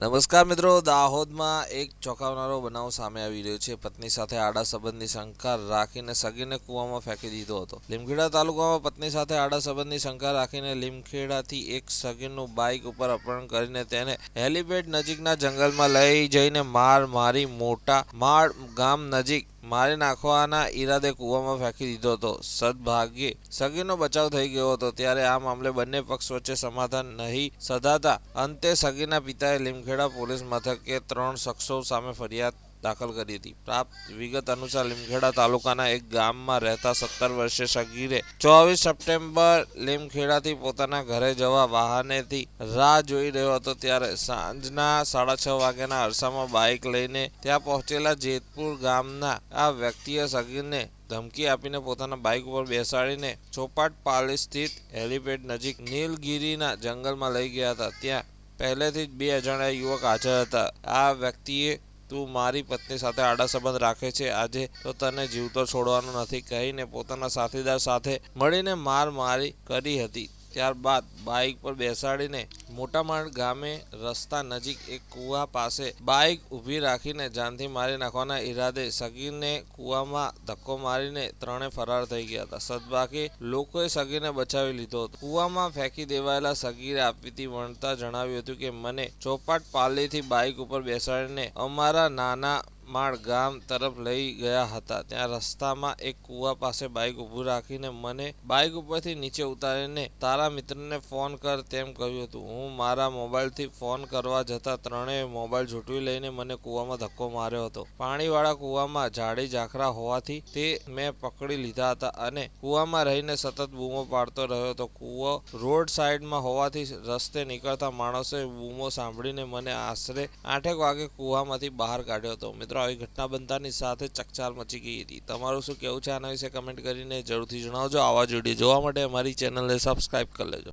નમસ્કાર મિત્રો, દાહોદમાં એક ચોંકાવનારો બનાવ સામે આવી રહ્યો છે. પત્ની સાથે આડા સંબંધની શંકા રાખીને સગીરને કૂવામાં ફેંકી દીધો હતો. લીમખેડા તાલુકામાં પત્ની સાથે આડા સંબંધની શંકા રાખીને લીમખેડાથી એક સગીરનું બાઇક ઉપર અપહરણ કરીને તેને હેલીપેડ નજીકના જંગલમાં લઈ જઈને મારી મોટા માળ ગામ નજીક મારી નાખવાના ઈરાદે કૂવામાં ફેંકી દીધો હતો. સદભાગ્યે સગીરનો બચાવ થઈ ગયો હતો. ત્યારે આ મામલે બંને પક્ષ વચ્ચે સમાધાન નહીં સધાતા અંતે સગીરના પિતાએ લીમખેડા પોલીસ મથકે 3 શખ્સો સામે ફરિયાદ દાખલ કરી હતી. પ્રાપ્ત વિગત અનુસાર લીમખેડા તાલુકાના એક ગામમાં રહેતા 17 વર્ષીય સગીરે 24 સપ્ટેમ્બર લીમખેડાથી પોતાના ઘરે જવા વાહનેથી રાહ જોઈ રહ્યો હતો. ત્યારે સાંજના 6:30 વાગ્યાના અરસામાં બાઇક લઈને ત્યાં પહોંચેલા જેતપુર ગામના આ વ્યક્તિએ સગીરને ધમકી આપીને પોતાના બાઇક ઉપર બેસાડીને ચોપાટપાલી સ્થિત હેલીપેડ નજીક નીલગીરીના જંગલમાં લઈ ગયા હતા. ત્યાં પહેલેથી જ 2 અજાણ્યા યુવક હાજર હતા. આ વ્યક્તિએ તું મારી પત્ની સાથે આડા સંબંધ રાખે છે, આજે તો તને જીવતો છોડવાનો નથી કહીને પોતાના સાથીદાર સાથે મળીને મારી કરી હતી. ત્યારબાદ બાઇક પર બેસાડીને મોટામાળ ગામે રસ્તા નજીક એક કૂવા પાસે બાઇક ઊભી રાખીને જાનથી મારી નાખવાના ઈરાદે સગીરને કૂવામાં ધક્કો મારીને ત્રણે ફરાર થઈ ગયા હતા. સદભાગ્યે લોકોએ સગીરને બચાવી લીધો હતો. કૂવામાં ફેંકી દેવાયેલા સગીરે આપવીતી વણતા જણાવ્યું હતું કે મને ચોપાટપાલીથી બાઇક ઉપર બેસાડીને અમારા નાના માળ ગામ તરફ લઈ ગયા હતા. ત્યાં રસ્તામાં એક કૂવા પાસે બાઇક ઊભું રાખીને મને બાઇક ઉપરથી નીચે ઉતારીને તારા મિત્રને ફોન કર તેમ કહ્યું હતું. હું મારા મોબાઈલથી ફોન કરવા જતાં ત્રણેય મોબાઈલ ઝૂંટવી લઈને મને કૂવામાં ધક્કો માર્યો હતો. પાણીવાળા કૂવામાં ઝાડી ઝાખરા હોવાથી તે મેં પકડી લીધા હતા અને કૂવામાં રહીને સતત બૂમો પાડતો રહ્યો હતો. કૂવો રોડ સાઈડમાં હોવાથી રસ્તે નીકળતા માણસોએ બૂમો સાંભળીને મને આશરે 8 વાગે કૂવામાંથી બહાર કાઢ્યો હતો. મિત્રો, આવી ઘટના બનતાની સાથે ચકચાર મચી ગઈ હતી. તમારું શું કહેવું છે આના વિશે કમેન્ટ કરીને જરૂરથી જણાવજો. આવા જ વિડીયો જોવા માટે અમારી ચેનલને સબસ્ક્રાઇબ કરી લેજો.